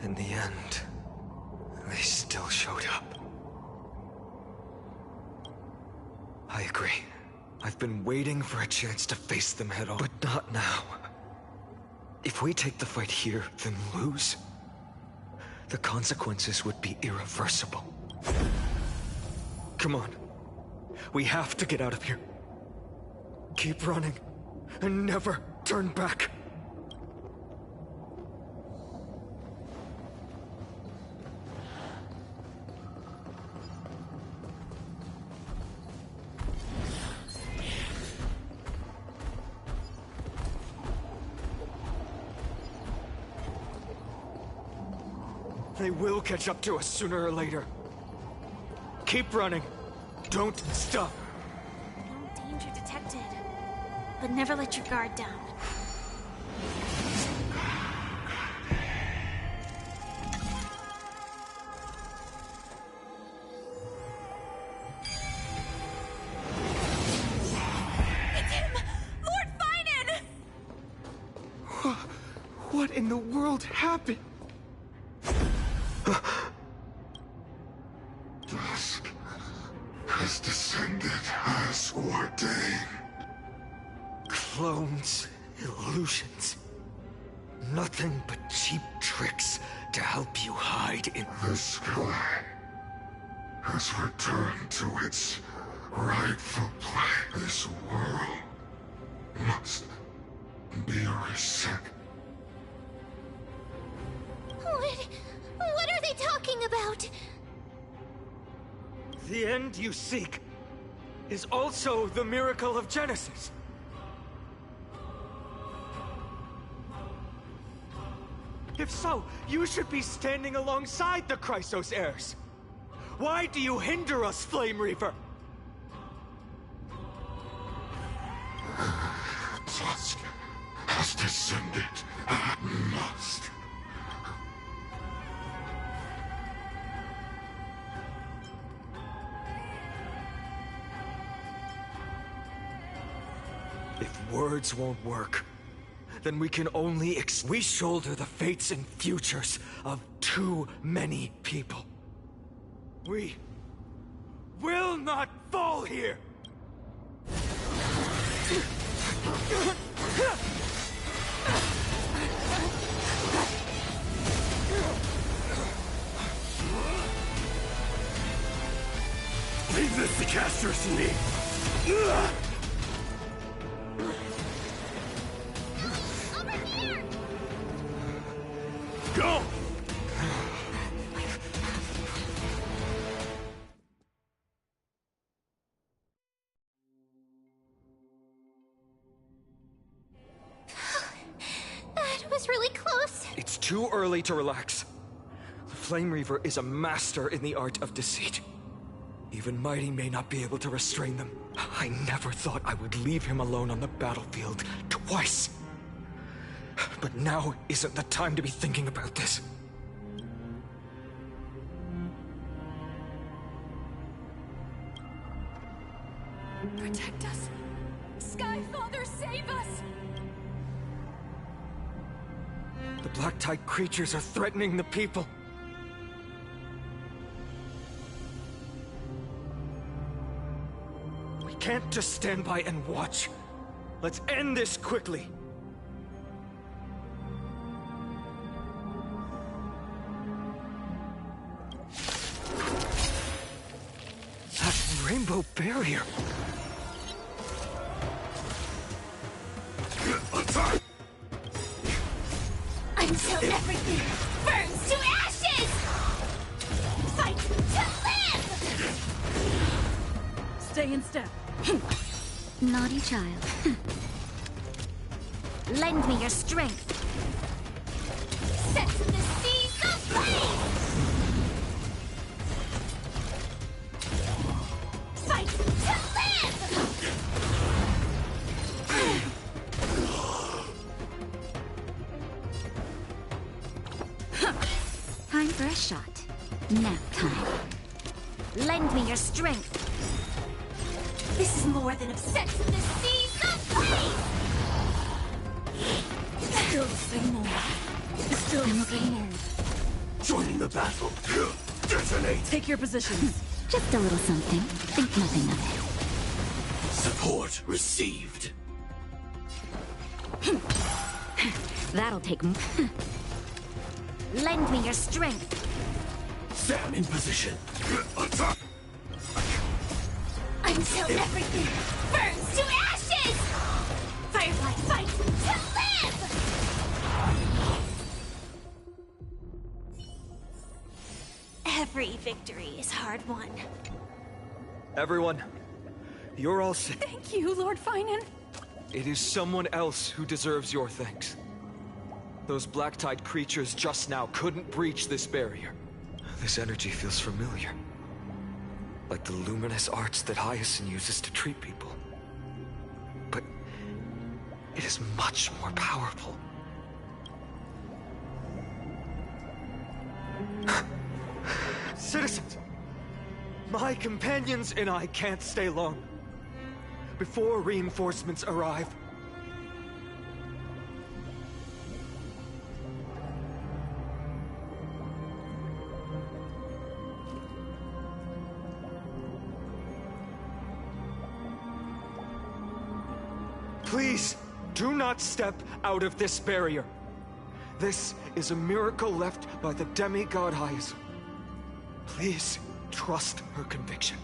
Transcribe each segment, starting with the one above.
In the end, they still showed up. I agree. I've been waiting for a chance to face them head on, but not now. If we take the fight here, then lose, the consequences would be irreversible. Come on. We have to get out of here. Keep running, and never turn back. They will catch up to us sooner or later. Keep running. Don't stop. No danger detected. But never let your guard down. It's him! Lord Finan! What in the world happened? Dusk has descended as ordained. Clones, illusions. Nothing but cheap tricks to help you hide in... The sky has returned to its rightful place. This world must be reset. What are they talking about? The end you seek is also the miracle of Genesis. If so, you should be standing alongside the Chrysos heirs. Why do you hinder us, Flame Reaver? Dusk has descended. I must. If words won't work, then we can only we shoulder the fates and futures of too many people. We will not fall here! Leave this to Casters and me! Go! That was really close. It's too early to relax. The Flame Reaver is a master in the art of deceit. Even Mighty may not be able to restrain them. I never thought I would leave him alone on the battlefield twice. But now isn't the time to be thinking about this. Protect us. Skyfather, save us! The Black Tide creatures are threatening the people. We can't just stand by and watch. Let's end this quickly. That rainbow barrier. Until everything burns to ashes! Fight to live! Stay in step. Naughty child. Lend me your strength. Set to the seas of flame! Fight to live! Time for a shot. Nap time. Lend me your strength. This is more than upset to the seas of flame! Still the same old. Still the same old. Joining the battle. Detonate. Take your positions. Just a little something. Think nothing of it. Support received. That'll take Lend me your strength. Stand in position. Attack. Until everything burns to ashes! Firefly fights to live! Every victory is hard won. Everyone, you're all safe. Thank you, Lord Finan. It is someone else who deserves your thanks. Those black-tide creatures just now couldn't breach this barrier. This energy feels familiar. Like the luminous arts that Hyacinth uses to treat people. But it is much more powerful. Citizens! My companions and I can't stay long. Before reinforcements arrive. Please, do not step out of this barrier. This is a miracle left by the demigod Hyacinth. Please, trust her conviction.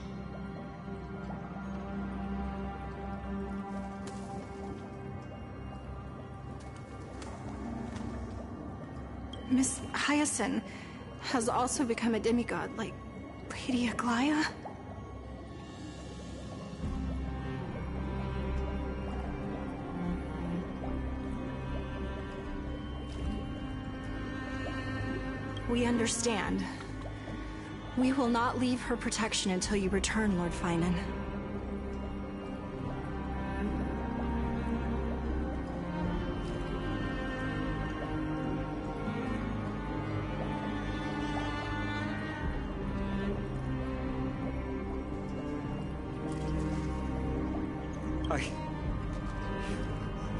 Miss Hyacinth has also become a demigod, like Lady Aglaya. We understand. We will not leave her protection until you return, Lord Finan. I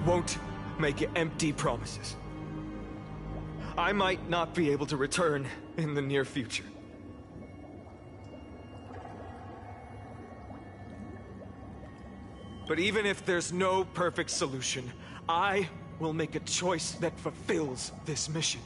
won't make empty promises. I might not be able to return in the near future. But even if there's no perfect solution, I will make a choice that fulfills this mission.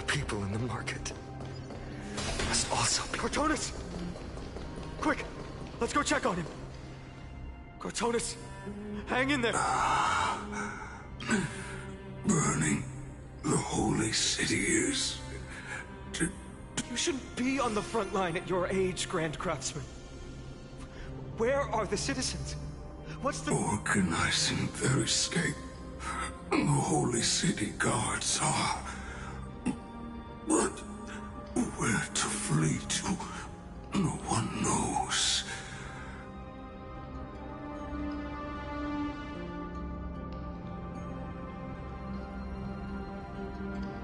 People in the market must also be... Cortonus! Quick! Let's go check on him! Cortonus! Hang in there! Burning the holy city is... You shouldn't be on the front line at your age, Grand Craftsman. Where are the citizens? What's the... Organizing their escape. The holy city guards are... But where to flee to, no one knows.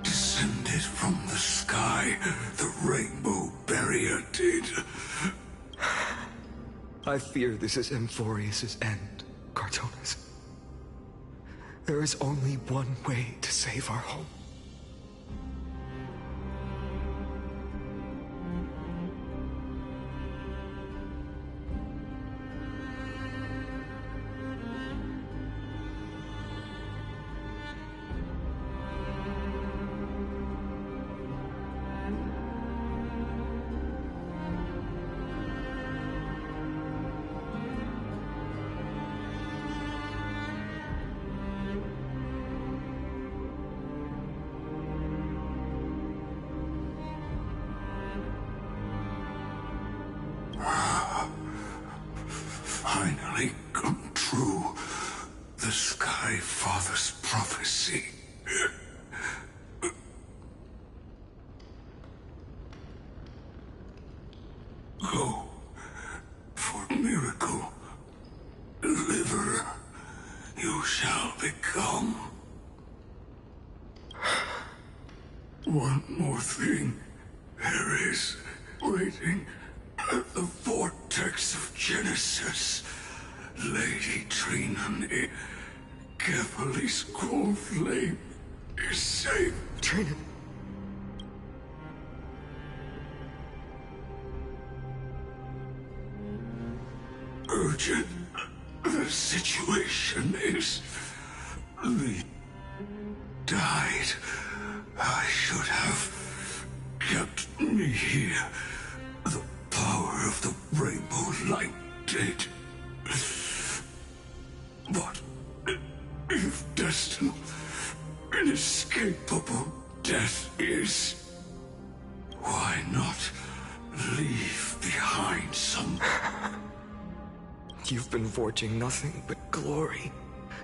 Descended from the sky, the rainbow barrier did. I fear this is Emphorius' end, Cortonus. There is only one way to save our home. Finally come true. the Sky Father's prophecy. Go, for miracle, deliverer, you shall become. One more thing. There is, waiting at the vortex of Genesis, Lady Trinan, Kepali's cold flame is safe. Trinan. Urgent. The situation is... Lee died. I should have kept me here. The power of the rainbow light did. But if destined, inescapable death is, why not leave behind some... You've been forging nothing but glory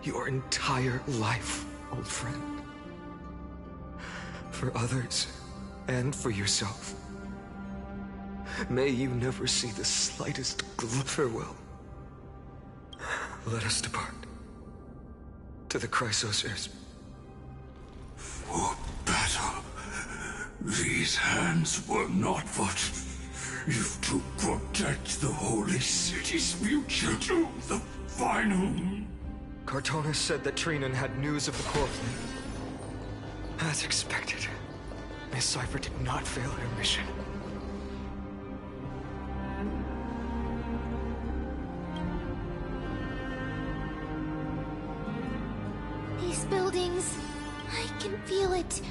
your entire life, old friend. For others, and for yourself. May you never see the slightest farewell. Let us depart. To the Chrysosers. For battle. These hands were not but if to protect the holy city's future to the final. Cartonis said that Trinan had news of the core flame. As expected, Miss Cipher did not fail her mission. These buildings, I can feel it.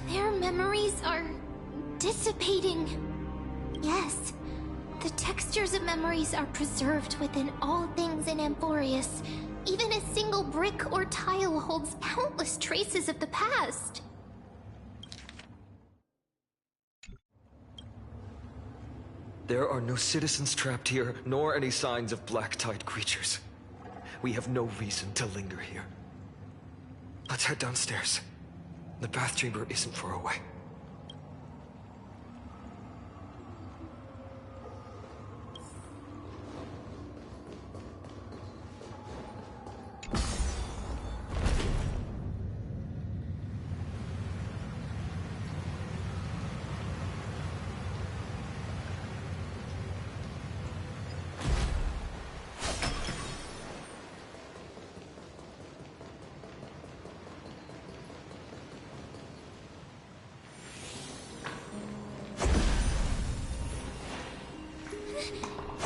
Their memories are dissipating. Yes, the textures of memories are preserved within all things in Amphorius. Even a single brick or tile holds countless traces of the past. There are no citizens trapped here, nor any signs of black-tide creatures. We have no reason to linger here. Let's head downstairs. The bath chamber isn't far away.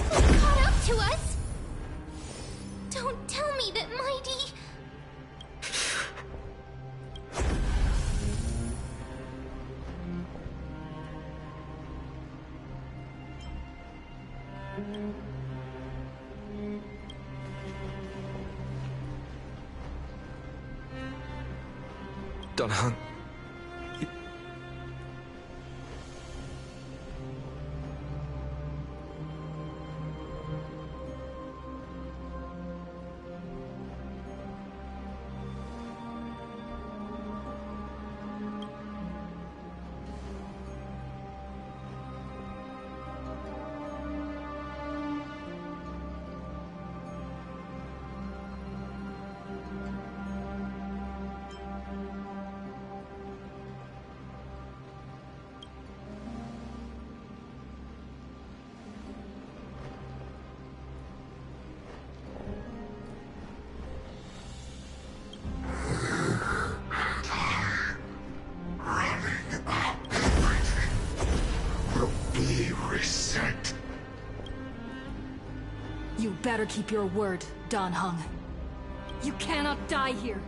Who caught up to us? Don't tell me that Mighty... Dunhung. You better keep your word, Dan Heng. You cannot die here.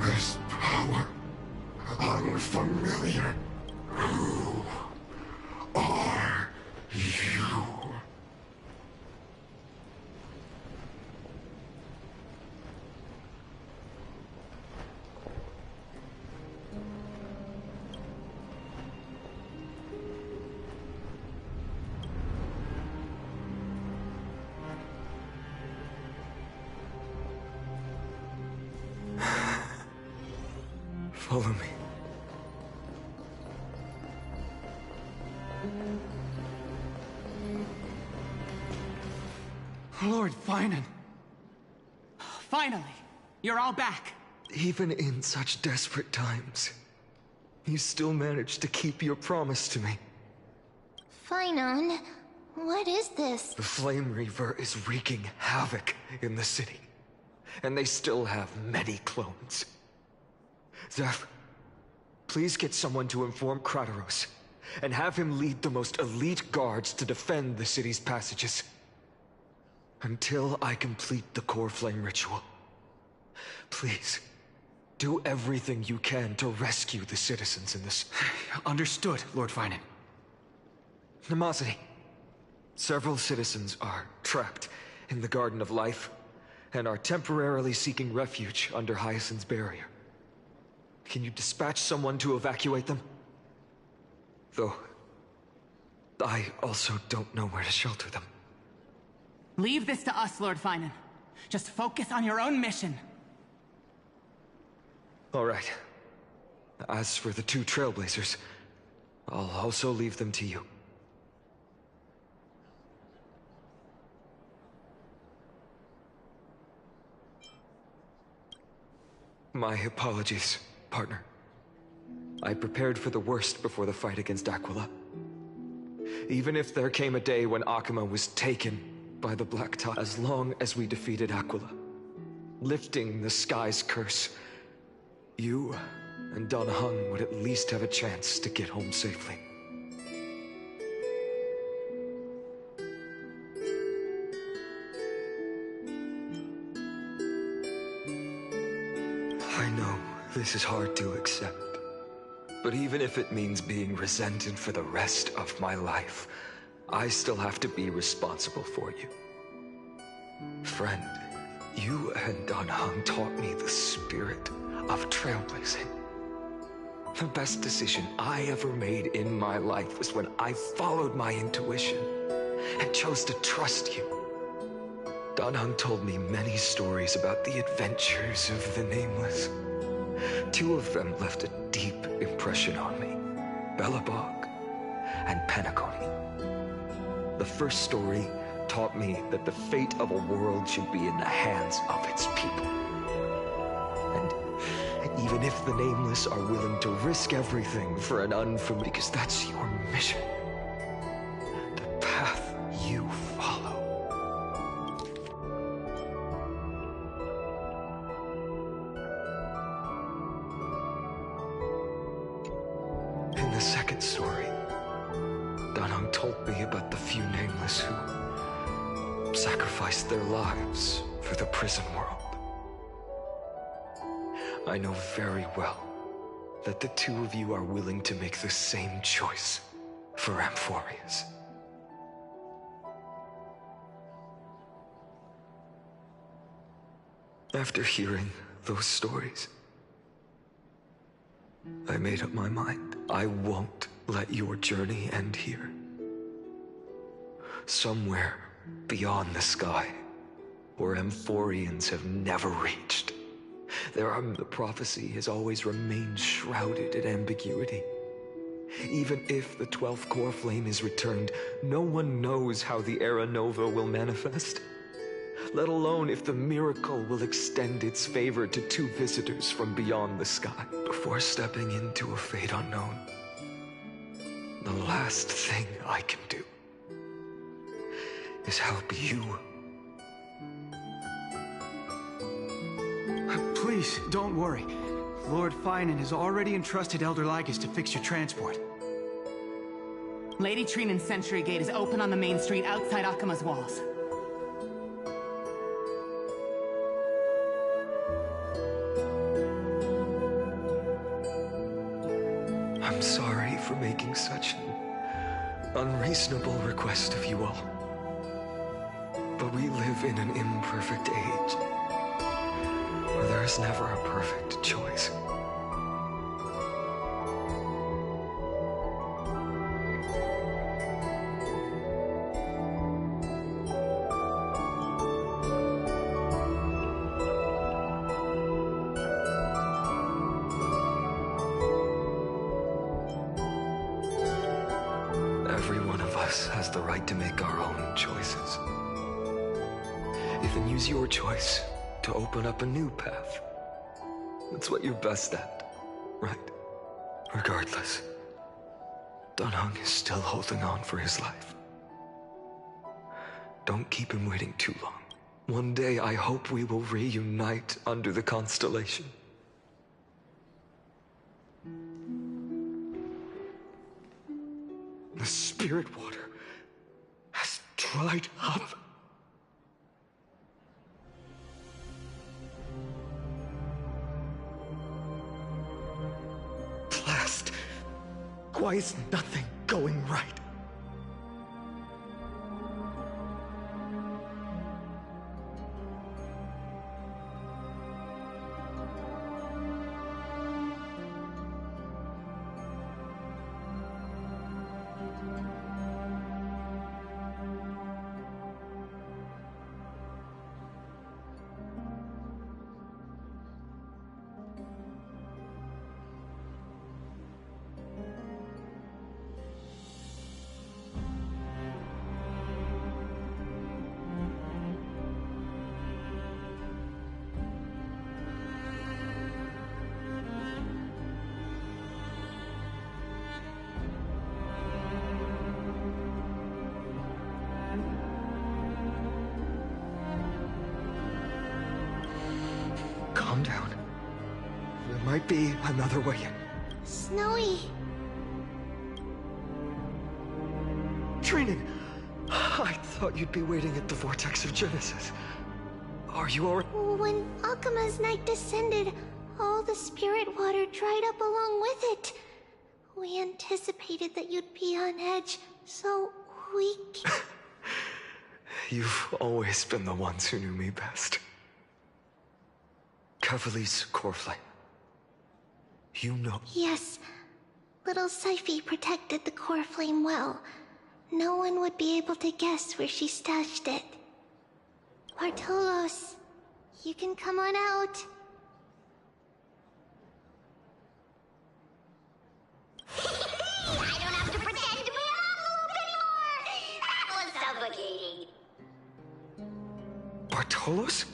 This power, unfamiliar. Who are you? Follow me. Lord Finan. Finally, you're all back. Even in such desperate times, you still managed to keep your promise to me. Finon, what is this? The Flame Reaver is wreaking havoc in the city, and they still have many clones. Zeph, please get someone to inform Kratos, and have him lead the most elite guards to defend the city's passages. Until I complete the core flame ritual. Please, do everything you can to rescue the citizens in this. Understood, Lord Finan. Nemosity. Several citizens are trapped in the Garden of Life, and are temporarily seeking refuge under Hyacinth's barrier. Can you dispatch someone to evacuate them? Though, I also don't know where to shelter them. Leave this to us, Lord Finan. Just focus on your own mission. All right. As for the two Trailblazers, I'll also leave them to you. My apologies, partner. I prepared for the worst before the fight against Aquila. Even if there came a day when Akuma was taken by the Black Tide, as long as we defeated Aquila, lifting the sky's curse, you and Don Hung would at least have a chance to get home safely. I know this is hard to accept, but even if it means being resented for the rest of my life, I still have to be responsible for you. Friend, you and Don Hung taught me the spirit of trailblazing. The best decision I ever made in my life was when I followed my intuition and chose to trust you. Don Hung told me many stories about the adventures of the Nameless. Two of them left a deep impression on me, Belobog and Penacony. The first story taught me that the fate of a world should be in the hands of its people. And even if the Nameless are willing to risk everything for an unfamiliar, because that's your mission, the path you follow. In the second story, Don Hung told me about the few Nameless who sacrificed their lives for the prison world. I know very well that the two of you are willing to make the same choice for Amphorius. After hearing those stories, I made up my mind. I won't let your journey end here. Somewhere beyond the sky, where Amphorians have never reached, the prophecy has always remained shrouded in ambiguity. Even if the 12th core flame is returned, no one knows how the Era Nova will manifest, let alone if the miracle will extend its favor to two visitors from beyond the sky. Before stepping into a fate unknown, the last thing I can do is help you. Please, don't worry. Lord Finan has already entrusted Elder Lygus to fix your transport. Lady Trinan's Century Gate is open on the main street outside Akuma's walls. I'm sorry for making such an unreasonable request of you all. But we live in an imperfect age, where there is never a perfect choice. us has the right to make our own choices. Even use your choice to open up a new path. That's what you're best at, right? Regardless, Dunhung is still holding on for his life. Don't keep him waiting too long. One day I hope we will reunite under the constellation. The spirit water has dried up. Blast. Why is nothing going right? Calm down. There might be another way in. Snowy. Trinan! I thought you'd be waiting at the Vortex of Genesis. Are you alright? When Akuma's night descended, all the spirit water dried up along with it. We anticipated that you'd be on edge, so we... You've always been the ones who knew me best. Kevali's core flame. You know. Yes. Little Syphie protected the core flame well. No one would be able to guess where she stashed it. Bartolos, you can come on out. I don't have to pretend to be an envelope anymore! That was suffocating. Bartolos?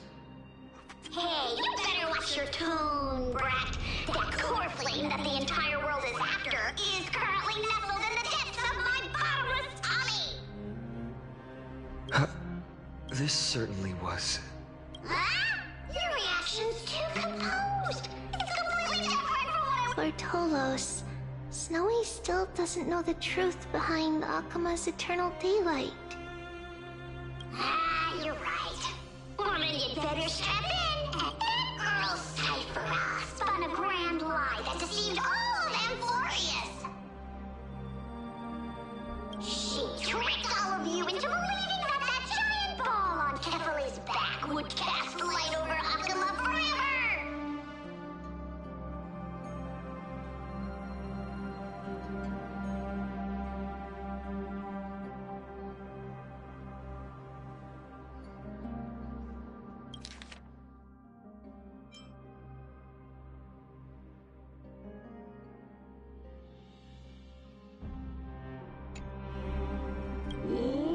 Hey, you better watch your tone, brat. That core flame that the entire world is after is currently nestled in the depths of my bottomless tummy! This certainly was. Huh? Your reaction's too composed. It's completely different from what I... Bartolos, Snowy still doesn't know the truth behind Akuma's eternal daylight. You're right. Well, then you'd better step in. That girl Cyphera spun a grand lie that deceived all of Amphorius. She tricked all of you into believing that that giant ball on Kefali's back would cast light over Akuma forever.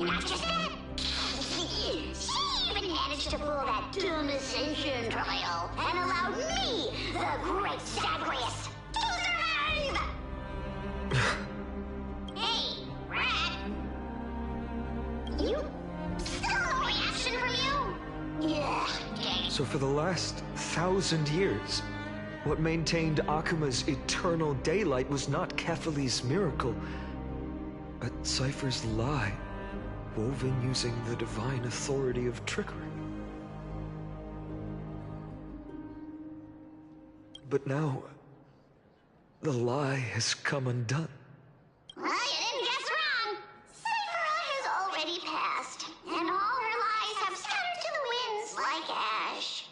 Not just that. She even managed to pull that dumb ascension trial and allowed me, the great Zagreus, to survive! Hey, Rat. You... still no reaction from you? Ugh, dang it. So for the last 1,000 years, what maintained Akuma's eternal daylight was not Kefali's miracle, but Cypher's lie, woven using the divine authority of trickery. But now, the lie has come undone. Well, you didn't guess wrong. Cyphera has already passed, and all her lies have scattered to the winds like ash.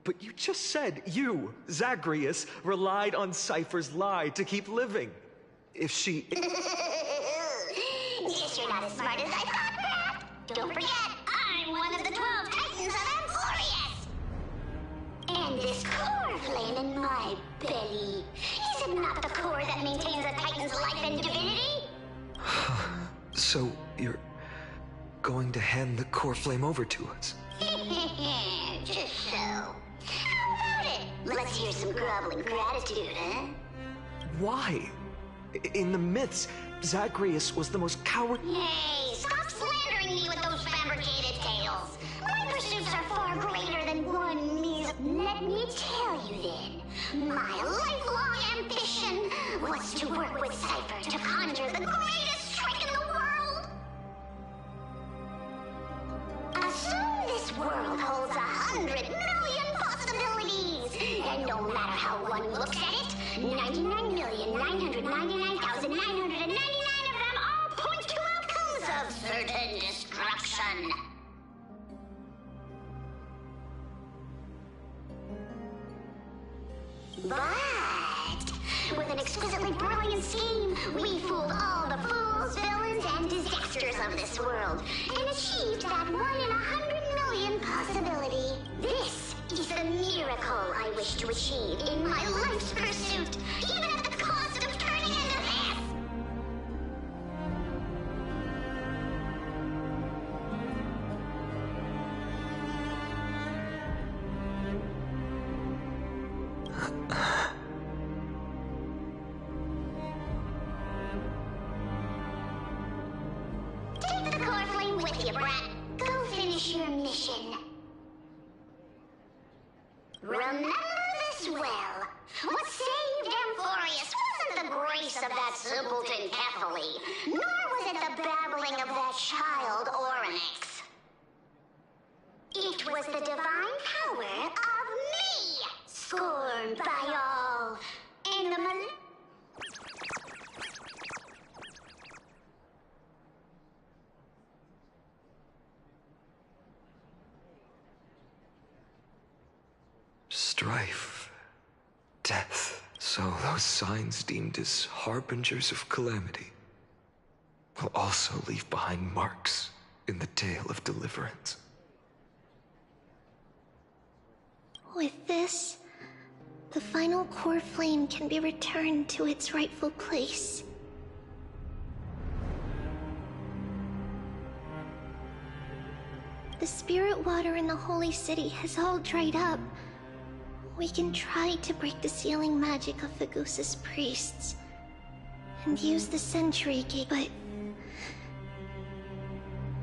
But you just said you, Zagreus, relied on Cypher's lie to keep living. If she... Guess you're not as smart as I thought, Pat. Don't forget, I'm one of the 12 Titans of Amphorius. And And this core flame in my belly, is it not the core that maintains a Titan's life and divinity? So, you're going to hand the core flame over to us? Just so. How about it? Let's hear some groveling gratitude, huh? Why? In the myths, Zagreus was the most cowardly. Hey, stop slandering me with those fabricated tales. My pursuits are far greater than one measly. Let me tell you then. My lifelong ambition was to work with Cypher to conjure the greatest trick in the world. Assume this world holds 100 million possibilities, and no matter how one looks at it, 99,999,999 of them all point to outcomes of certain destruction. But with an exquisitely brilliant scheme, we fooled all the fools, villains, and disasters of this world, and achieved that 1 in 100 million possibility. This is the miracle I wish to achieve in my life's pursuit, even at the cost of turning into this. Take the core flame with you, brat. Go finish your mission. Remember this well. What saved Amphorius wasn't the grace of that simpleton Catholy, nor was it the babbling of that child Oryx. It was the divine power of me, scorned by all, and the Strife, death. So those signs deemed as harbingers of calamity will also leave behind marks in the tale of deliverance. With this, the final core flame can be returned to its rightful place. The spirit water in the holy city has all dried up. We can try to break the sealing magic of Fagusa's priests and use the Century Gate, but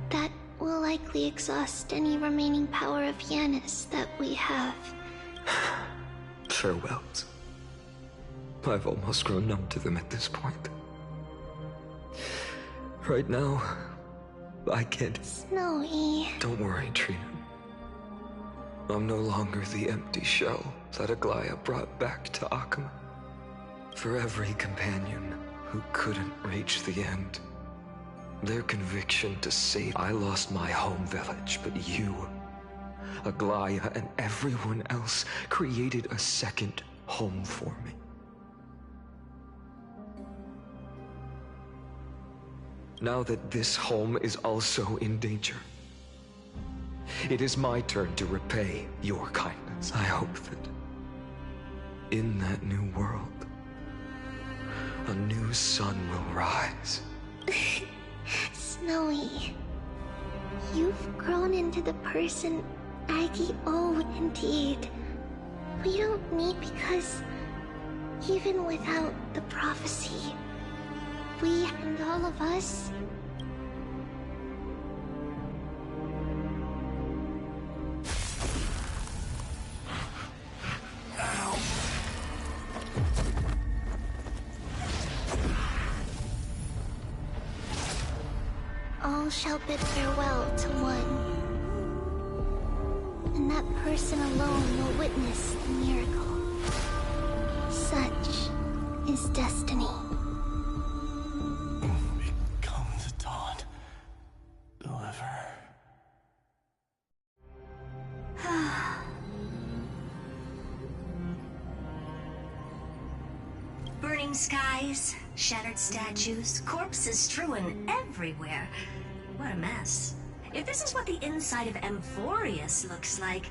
that will likely exhaust any remaining power of Yanis that we have. Farewells. I've almost grown numb to them at this point. Right now, I can't... Snowy... Don't worry, Trina. I'm no longer the empty shell that Aglaya brought back to Akama. For every companion who couldn't reach the end, their conviction to save... I lost my home village, but you, Aglaya, and everyone else created a second home for me. Now that this home is also in danger, it is my turn to repay your kindness. I hope that in that new world, a new sun will rise. Snowy, you've grown into the person Aggie owed indeed. We don't need, because even without the prophecy, we and all of us... all shall bid farewell to one. And that person alone will witness the miracle. Such is destiny. Become the dawn. Deliver. Burning skies, shattered statues, corpses strewn everywhere. What a mess. If this is what the inside of Amphorius looks like,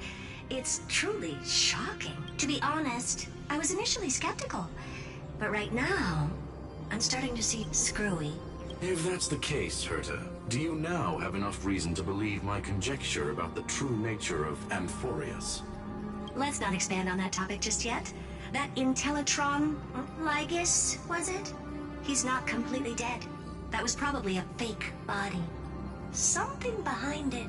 It's truly shocking. To be honest, I was initially skeptical. But right now, I'm starting to see screwy. If that's the case, Herta, do you now have enough reason to believe my conjecture about the true nature of Amphorius? Let's not expand on that topic just yet. That Intellitron, Lygus, was it? He's not completely dead. That was probably a fake body. Something behind it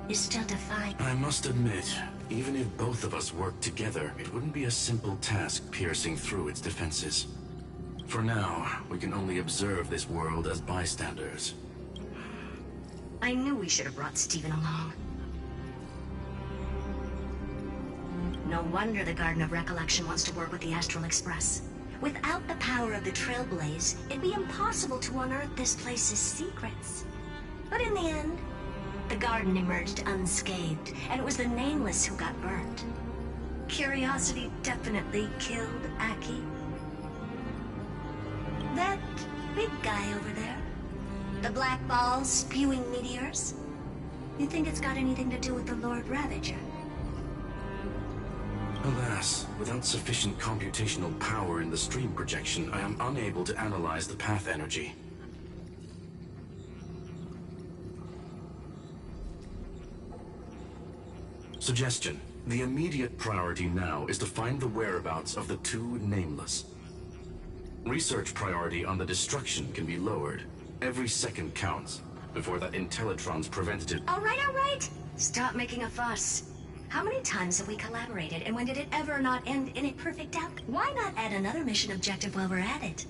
is still defiant. I must admit, even if both of us worked together, it wouldn't be a simple task piercing through its defenses. For now, we can only observe this world as bystanders. I knew we should have brought Stephen along. No wonder the Garden of Recollection wants to work with the Astral Express. Without the power of the Trailblaze, it'd be impossible to unearth this place's secrets. But in the end, the garden emerged unscathed, and it was the Nameless who got burnt. Curiosity definitely killed Aki. That big guy over there, the black ball spewing meteors, you think it's got anything to do with the Lord Ravager? Alas, without sufficient computational power in the stream projection, I am unable to analyze the path energy. Suggestion. The immediate priority now is to find the whereabouts of the two Nameless. Research priority on the destruction can be lowered. Every second counts before that Intellitron's preventative... All right. Stop making a fuss. How many times have we collaborated, and when did it ever not end in a perfect outcome? Why not add another mission objective while we're at it?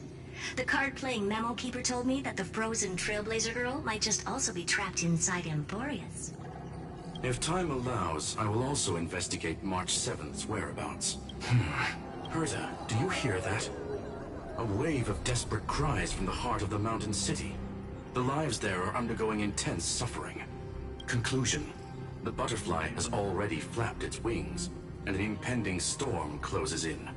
The card-playing memo keeper told me that the frozen Trailblazer girl might just also be trapped inside Amphorius. If time allows, I will also investigate March 7th's whereabouts. Herta, do you hear that? A wave of desperate cries from the heart of the mountain city. The lives there are undergoing intense suffering. Conclusion. The butterfly has already flapped its wings, and an impending storm closes in.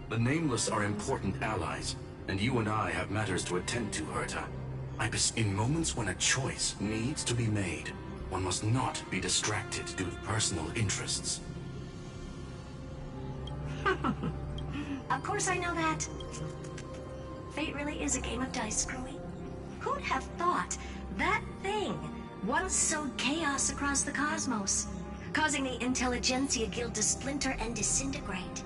The Nameless are important allies, and you and I have matters to attend to, Herta. In moments when a choice needs to be made, one must not be distracted due to personal interests. Of course I know that. Fate really is a game of dice, Screwy. Who'd have thought that thing once sowed chaos across the cosmos, causing the Intelligentsia Guild to splinter and disintegrate?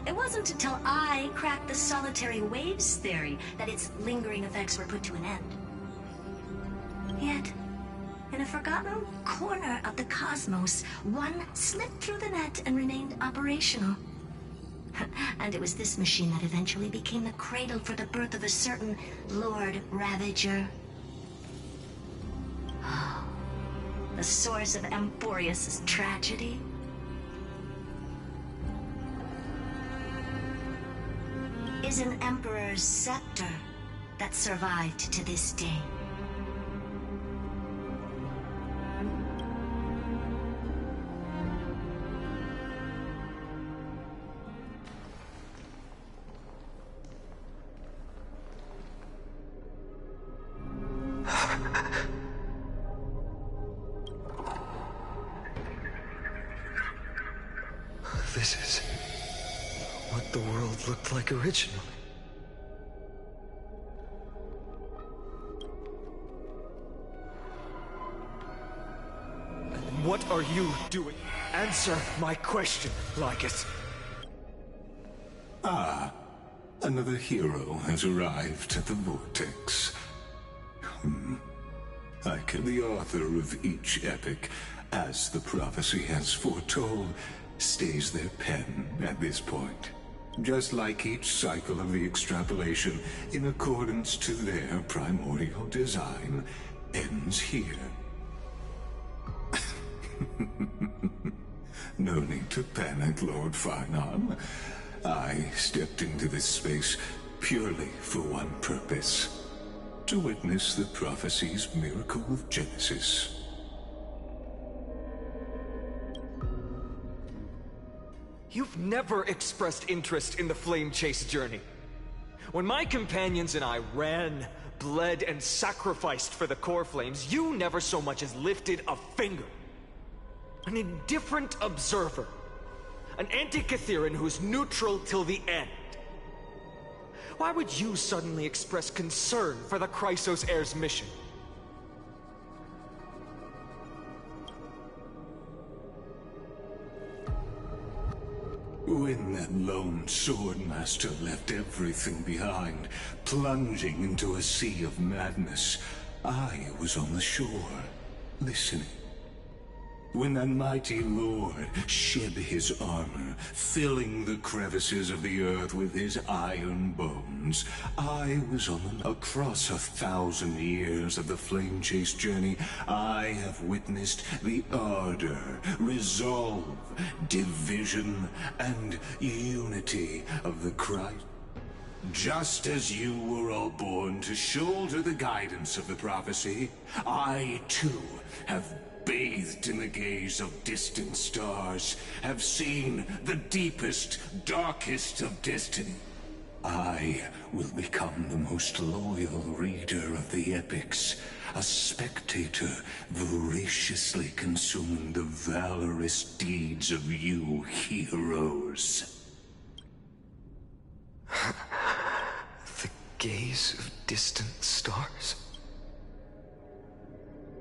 It wasn't until I cracked the solitary waves theory that its lingering effects were put to an end. Yet, in a forgotten corner of the cosmos, one slipped through the net and remained operational. And it was this machine that eventually became the cradle for the birth of a certain Lord Ravager. The source of Amphorius' tragedy. Is an Emperor's scepter that survived to this day. This is what the world looked like originally. What are you doing? Answer my question, Lycus. Ah, another hero has arrived at the Vortex. Like the author of each epic, as the prophecy has foretold, stays their pen at this point. Just like each cycle of the extrapolation, in accordance to their primordial design, ends here. No need to panic, Lord Finearm. I stepped into this space purely for one purpose: to witness the prophecy's miracle of Genesis. You've never expressed interest in the Flame Chase journey. When my companions and I ran, bled, and sacrificed for the core flames, you never so much as lifted a finger. An indifferent observer. An anti-Catheran who's neutral till the end. Why would you suddenly express concern for the Chrysos heir's mission? When that lone swordmaster left everything behind, plunging into a sea of madness, I was on the shore, listening. When that mighty lord shed his armor, filling the crevices of the earth with his iron bones, I was on across 1,000 years of the flame-chase journey. I have witnessed the ardor, resolve, division, and unity of the Christ. Just as you were all born to shoulder the guidance of the prophecy, I too have bathed in the gaze of distant stars, have seen the deepest, darkest of destiny. I will become the most loyal reader of the epics, a spectator voraciously consuming the valorous deeds of you heroes. The gaze of distant stars?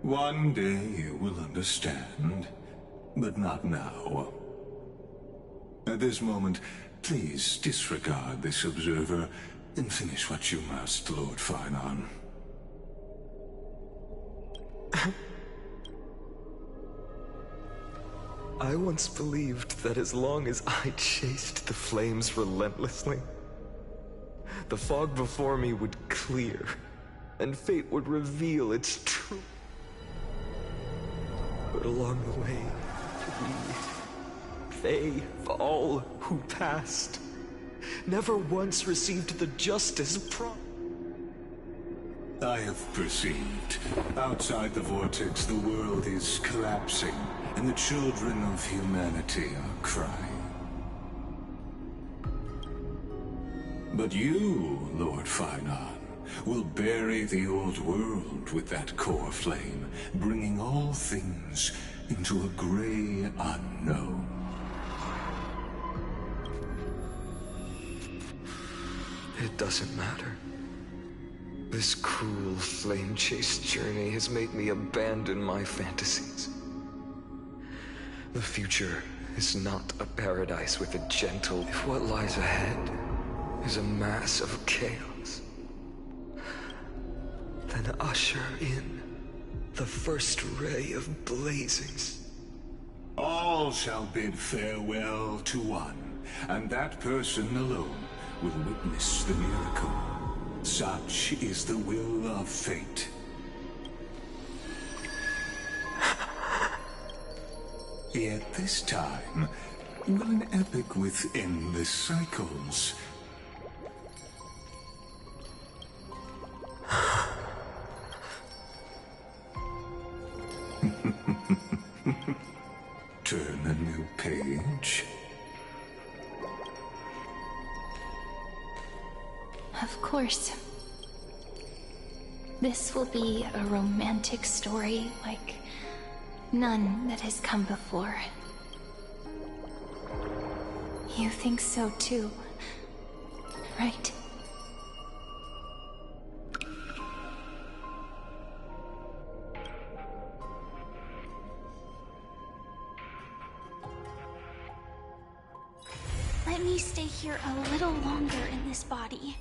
One day you will understand, but not now. At this moment, please disregard this observer and finish what you must, Lord Finon. I once believed that as long as I chased the flames relentlessly, the fog before me would clear, and fate would reveal its truth. But along the way, they, all who passed, never once received the justice promised. I have perceived. Outside the vortex, the world is collapsing, and the children of humanity are crying. But you, Lord Finon, will bury the old world with that core flame, bringing all things into a gray unknown. It doesn't matter. This cruel flame-chase journey has made me abandon my fantasies. The future is not a paradise with a gentle... If what lies ahead is a mass of chaos, then usher in the first ray of blazings. All shall bid farewell to one, and that person alone will witness the miracle. Such is the will of fate. Yet this time, will an epic with endless cycles turn a new page? Of course. This will be a romantic story like none that has come before. You think so too, right? Let me stay here a little longer in this body.